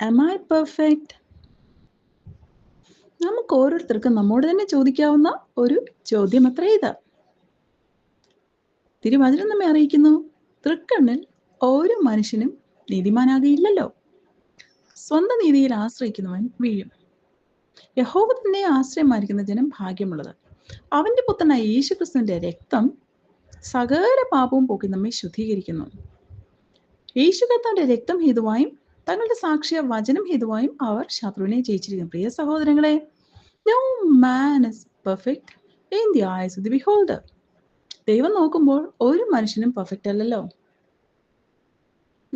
Am I perfect? നമുക്ക് ഓരോരുത്തർക്കും നമ്മോട് തന്നെ ചോദിക്കാവുന്ന ഒരു ചോദ്യം അത്ര ഇത്. തിരുവചനം നമ്മെ അറിയിക്കുന്നു, തൃക്കണ്ണിൽ ഓരോ മനുഷ്യനും നീതിമാനാകിയില്ലല്ലോ. സ്വന്തം നീതിയിൽ ആശ്രയിക്കുന്നവൻ വീഴും. യഹോവ തന്നെ ആശ്രയമായിരിക്കുന്ന ജനം ഭാഗ്യമുള്ളത്. അവന്റെ പുത്രനായ യേശുക്രിസ്തുവിന്റെ രക്തം സകല പാപവും പോക്കി നമ്മെ ശുദ്ധീകരിക്കുന്നു. യേശു കർത്താവിന്റെ രക്തം ഹേതുവായും തങ്ങളുടെ സാക്ഷ്യ വചനം ഹേതുവായും അവർ ശത്രുവിനെ ജയിച്ചിരിക്കുന്നു. പ്രിയ സഹോദരങ്ങളെ, no man is perfect in the eyes of the beholder. ദൈവം നോക്കുമ്പോൾ ഒരു മനുഷ്യനും പെർഫെക്റ്റ് അല്ലല്ലോ.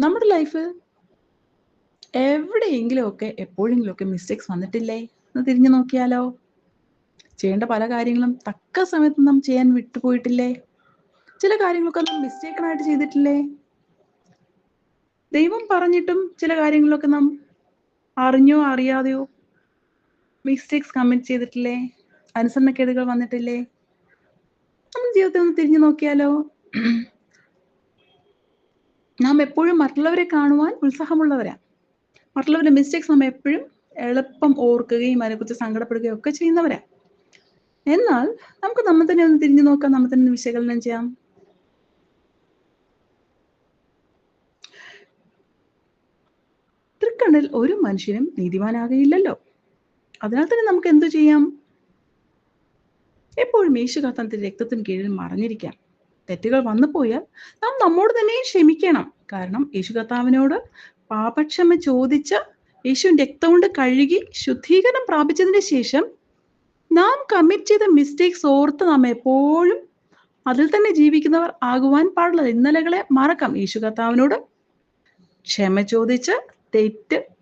നമ്മുടെ ലൈഫിൽ എവിടെയെങ്കിലുമൊക്കെ എപ്പോഴെങ്കിലുമൊക്കെ മിസ്റ്റേക്സ് വന്നിട്ടില്ലേ എന്ന് തിരിഞ്ഞു നോക്കിയാലോ? ചെയ്യേണ്ട പല കാര്യങ്ങളും തക്ക സമയത്ത് നാം ചെയ്യാൻ വിട്ടുപോയിട്ടില്ലേ? ചില കാര്യങ്ങളൊക്കെ നാം മിസ്റ്റേക്കണായിട്ട് ചെയ്തിട്ടില്ലേ? ദൈവം പറഞ്ഞിട്ടും ചില കാര്യങ്ങളൊക്കെ നാം അറിഞ്ഞോ അറിയാതെയോ മിസ്റ്റേക്സ് കമ്മിറ്റ് ചെയ്തിട്ടില്ലേ? അനുസരണക്കേടുകൾ വന്നിട്ടില്ലേ? നമ്മുടെ ജീവിതത്തിൽ ഒന്ന് തിരിഞ്ഞു നോക്കിയാലോ? നാം എപ്പോഴും മറ്റുള്ളവരെ കാണുവാൻ ഉത്സാഹമുള്ളവരാ. മറ്റുള്ളവരുടെ മിസ്റ്റേക്സ് നാം എപ്പോഴും എളുപ്പം ഓർക്കുകയും അതിനെക്കുറിച്ച് സങ്കടപ്പെടുകയും ഒക്കെ ചെയ്യുന്നവരാ. എന്നാൽ നമുക്ക് നമ്മൾ തന്നെ ഒന്ന് തിരിഞ്ഞു നോക്കാം, നമ്മൾ തന്നെ വിശകലനം ചെയ്യാം. തൃക്കണ്ണിൽ ഒരു മനുഷ്യനും നീതിമാനാകയില്ലല്ലോ. അതിനാൽ തന്നെ നമുക്ക് എന്തു ചെയ്യാം? എപ്പോഴും യേശു കർത്താവിന്റെ രക്തത്തിന് കീഴിൽ മറഞ്ഞിരിക്കാം. തെറ്റുകൾ വന്നു പോയാൽ നാം നമ്മോട് തന്നെ ക്ഷമിക്കണം. കാരണം യേശു കർത്താവിനോട് പാപക്ഷമ ചോദിച്ച് യേശുവിന്റെ രക്തം കൊണ്ട് കഴുകി ശുദ്ധീകരണം പ്രാപിച്ചതിന് ശേഷം നാം കമ്മിറ്റ് ചെയ്ത മിസ്റ്റേക്സ് ഓർത്ത് നാം എപ്പോഴും അതിൽ തന്നെ ജീവിക്കുന്നവർ ആകുവാൻ പാടുള്ളത്. ഇന്നലകളെ മറക്കാം. യേശു കർത്താവിനോട് ക്ഷമ ചോദിച്ച്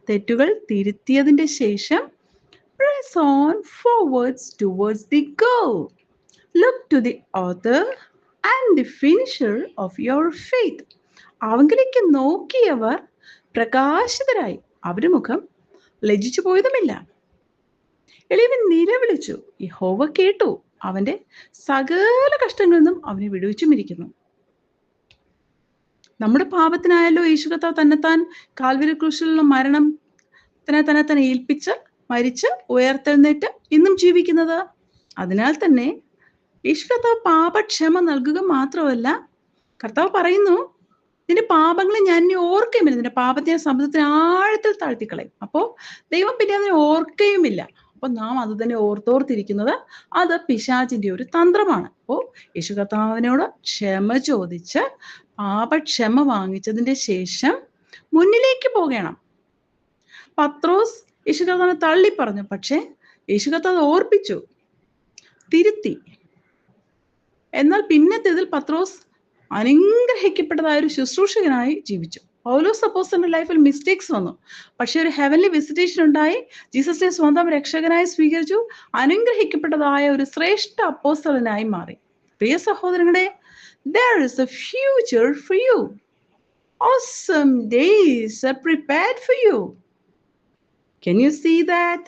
തെറ്റുകൾ തിരുത്തിയതിന്റെ ശേഷം press on forwards towards the goal. Look to the author and the finisher of your faith. അവങ്കിലേക്ക് നോക്കിയവർ പ്രകാശിതരായി, അവരുടെ മുഖം ലജ്ജിച്ചു പോയതുമില്ല. എളിയവൻ നിലവിളിച്ചു, യഹോവ കേട്ടു, അവന്റെ സകല കഷ്ടങ്ങളിൽ നിന്നും അവനെ വിടുവിച്ചുമിരിക്കുന്നു. നമ്മുടെ പാപത്തിനായല്ലോ യേശു കർത്താവ് തന്നെത്താൻ കാൽവരി ക്രൂശിലുള്ള മരണത്തിനെ ഏൽപ്പിച്ച് മരിച്ച് ഉയർത്തെഴുന്നേറ്റ് ഇന്നും ജീവിക്കുന്നത്. അതിനാൽ തന്നെ യേശു കർത്താവ് പാപക്ഷമ നൽകുക മാത്രമല്ല, കർത്താവ് പറയുന്നു, നിന്റെ പാപങ്ങളെ ഞാൻ ഇനി ഓർക്കുകയുമില്ല, നിന്റെ പാപത്തെ സമുദ്രത്തിന് ആഴത്തിൽ താഴ്ത്തിക്കളയും. അപ്പോ ദൈവം പിന്നെ അതിനെ ഓർക്കുകയുമില്ല. അപ്പൊ നാം അത് തന്നെ ഓർത്തോർത്തിരിക്കുന്നത് അത് പിശാചിന്റെ ഒരു തന്ത്രമാണ്. അപ്പോ യേശു കർത്താവിനോട് ക്ഷമ ചോദിച്ച് പാപക്ഷമ വാങ്ങിച്ചതിന്റെ ശേഷം മുന്നിലേക്ക് പോകണം. പത്രോസ് യേശു കർത്താവിനെ തള്ളി പറഞ്ഞു, പക്ഷെ യേശു കർത്താവ് ഓർപ്പിച്ചു, തിരുത്തി. എന്നാൽ പിന്നത്തേതിൽ പത്രോസ് അനുഗ്രഹിക്കപ്പെട്ടതായ ഒരു ശുശ്രൂഷകനായി ജീവിച്ചു. പൗലോസ് അപ്പോസ്തലന്റെ ലൈഫിൽ മിസ്റ്റേക്സ് വന്നു, പക്ഷെ ഒരു ഹെവൻലി വിസിറ്റേഷൻ ഉണ്ടായി. ജീസസിനെ സ്വന്തം രക്ഷകനായി സ്വീകരിച്ചു. അനുഗ്രഹിക്കപ്പെട്ടതായ ഒരു ശ്രേഷ്ഠ അപ്പോസ്തലനായി മാറി. പ്രിയ സഹോദരങ്ങളെ, there is a future for you. Awesome days are prepared for you. Can you see that?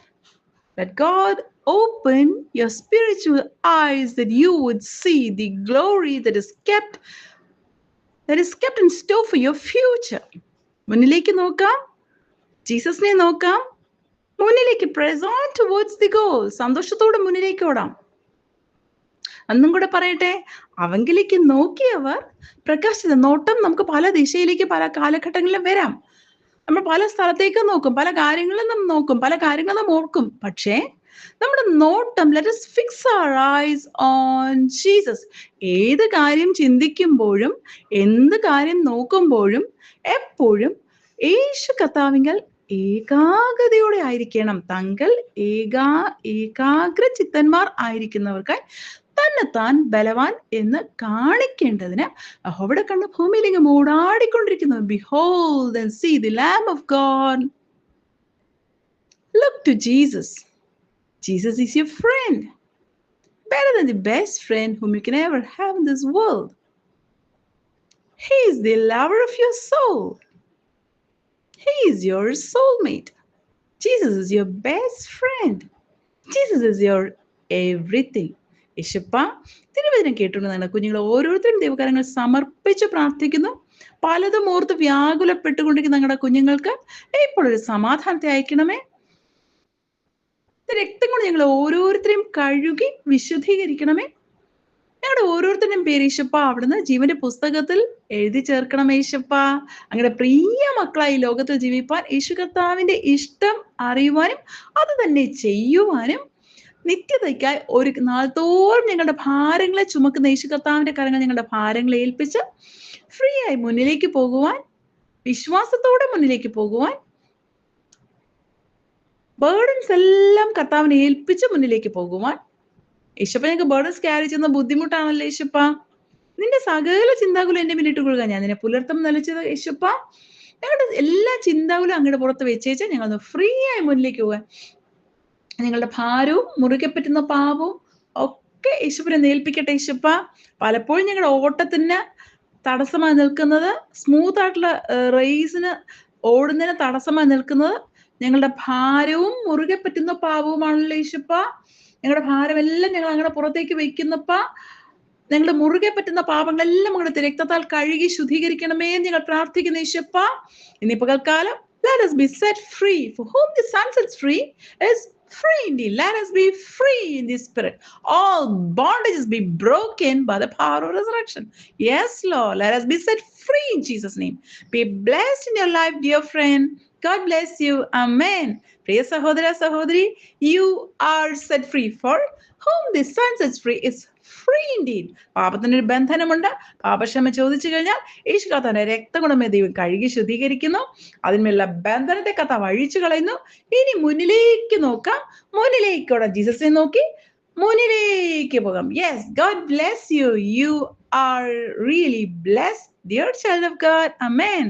That God open your spiritual eyes that you would see the glory that is kept in store for your future. മുന്നിലേക്ക് നോക്കാം, ജീസസിനെ നോക്കാം, മുന്നിലേക്ക് press on towards the goal. സന്തോഷത്തോടെ മുന്നിലേക്ക് ഓടാം. അന്നും കൂടെ പറയട്ടെ, അവങ്കിലേക്ക് നോക്കിയവർ പ്രകാശിത. നോട്ടം നമുക്ക് പല ദിശയിലേക്ക് പല കാലഘട്ടങ്ങളിലും വരാം. നമ്മൾ പല സ്ഥലത്തേക്ക് നോക്കും, പല കാര്യങ്ങളും നാം നോക്കും, പല കാര്യങ്ങളും നാം ഓർക്കും. പക്ഷേ നമ്മുടെ നോട്ടം, let us fix our eyes on Jesus. ഏത് കാര്യം ചിന്തിക്കുമ്പോഴും എന്ത് കാര്യം നോക്കുമ്പോഴും എപ്പോഴും യേശു കർത്താവിങ്കൽ ഏകാഗ്രതയോടെ ആയിരിക്കണം. തങ്ങൾ ഏകാഗ്ര ചിത്തന്മാർ ആയിരിക്കുന്നവർക്കായി തന്നെത്താൻ ബലവാൻ എന്ന് കാണിക്കേണ്ടതിന് അവിടെ കണ്ട് ഭൂമിയിലേക്ക് ഓടാടിക്കൊണ്ടിരിക്കുന്നു. Behold and see the Lamb of God. Look to Jesus. Jesus is your friend, better than the best friend whom you can ever have in this world. He is the lover of your soul. He is your soulmate. Jesus is your best friend. Jesus is your everything. യേശുപ്പ, തിരുവചനം കേട്ടുകൊണ്ട് കുഞ്ഞുങ്ങൾ ഓരോരുത്തരും ദൈവകാര്യങ്ങൾ സമർപ്പിച്ച് പ്രാർത്ഥിക്കുന്നു. പലതും ഓർത്ത് വ്യാകുലപ്പെട്ടുകൊണ്ടിരിക്കുന്ന ഞങ്ങളുടെ കുഞ്ഞുങ്ങൾക്ക് ഇപ്പോൾ ഒരു സമാധാനത്തെ അയക്കണമേ. രക്തം കൊണ്ട് ഞങ്ങൾ ഓരോരുത്തരെയും കഴുകി വിശുദ്ധീകരിക്കണമേ. ഞങ്ങളുടെ ഓരോരുത്തരുടെയും പേര് ഈശപ്പ അവിടുന്ന് ജീവന്റെ പുസ്തകത്തിൽ എഴുതി ചേർക്കണം ഈശപ്പ. അങ്ങനെ പ്രിയ മക്കളായി ലോകത്തിൽ ജീവിപ്പാൻ യേശു കർത്താവിന്റെ ഇഷ്ടം അറിയുവാനും അത് തന്നെ ചെയ്യുവാനും നിത്യതയ്ക്കായി ഒരു നാൾത്തോറും ഞങ്ങളുടെ ഭാരങ്ങളെ ചുമക്കുന്ന യേശു കർത്താവിന്റെ കരങ്ങൾ ഞങ്ങളുടെ ഭാരങ്ങളെ ഏൽപ്പിച്ച് ഫ്രീ ആയി മുന്നിലേക്ക് പോകുവാൻ, വിശ്വാസത്തോടെ മുന്നിലേക്ക് പോകുവാൻ, ബേർഡൻസ് എല്ലാം കർത്താവിനെ ഏൽപ്പിച്ച് മുന്നിലേക്ക് പോകുവാൻ. യേശപ്പ ഞങ്ങൾക്ക് ബേർഡൻസ് ക്യാരി ചെയ്യുന്ന ബുദ്ധിമുട്ടാണല്ലോ യേശപ്പ. നിന്റെ സകല ചിന്താകുലും എന്റെ മുന്നിട്ട് കൊള്ളുക, ഞാൻ നിന്നെ പുലർത്തം നലിച്ചത് യേശപ്പ. ഞങ്ങളുടെ എല്ലാ ചിന്താകുലും അങ്ങയുടെ പുറത്ത് വെച്ചേച്ച് ഞങ്ങൾ ഫ്രീ ആയി മുന്നിലേക്ക് പോകാൻ, ഞങ്ങളുടെ ഭാരവും മുറുകെ പറ്റുന്ന പാപവും ഒക്കെ യേശുവിനെ നേൽപ്പിക്കട്ടെ യേശപ്പ. പലപ്പോഴും ഞങ്ങളുടെ ഓട്ടത്തിന് തടസ്സമായി നിൽക്കുന്നത്, സ്മൂത്ത് ആയിട്ടുള്ള റേസിന് ഓടുന്നതിന് തടസ്സമായി നിൽക്കുന്നത് ഞങ്ങളുടെ ഭാരവും മുറുകെ പറ്റുന്ന പാപവുമാണല്ലോ യേശപ്പ. ഞങ്ങളുടെ ഭാരമെല്ലാം ഞങ്ങൾ അങ്ങനെ പുറത്തേക്ക് വെക്കുന്നപ്പ, ഞങ്ങളുടെ മുറുകെ പറ്റുന്ന പാപങ്ങളെല്ലാം ഞങ്ങളുടെ രക്തത്താൽ കഴുകി ശുദ്ധീകരിക്കണമേ എന്ന് ഞങ്ങൾ പ്രാർത്ഥിക്കുന്ന യേശപ്പ. ഇനി പകൽക്കാലം let us be set free. For whom the Son sets free is free indeed. Let us be free in the spirit. All bondages be broken by the power of resurrection. Yes, Lord. Let us be set free in Jesus' name. Be blessed in your life, dear friend. God bless you. Amen. Priya Sahodara Sahodari, you are set free. For whom the Son sets free is free indeed. പാപത്തിന് ഒരു ബന്ധനമുണ്ട്. പാപക്ഷമ ചോദിച്ചു കഴിഞ്ഞാൽ യേശു കർത്താവിന്റെ രക്തം കൊണ്ട് ദൈവം കഴുകി ശുദ്ധീകരിക്കുന്നു. അതിന്മേലുള്ള ബന്ധനത്തെ കർത്താവ് അഴിച്ചു കളയുന്നു. ഇനി മുന്നിലേക്ക് നോക്കാം. മുന്നിലേക്കോടെ ജീസസിനെ നോക്കി മുന്നിലേക്ക് പോകാം. Yes, God bless you. You are really blessed, dear child of God. Amen.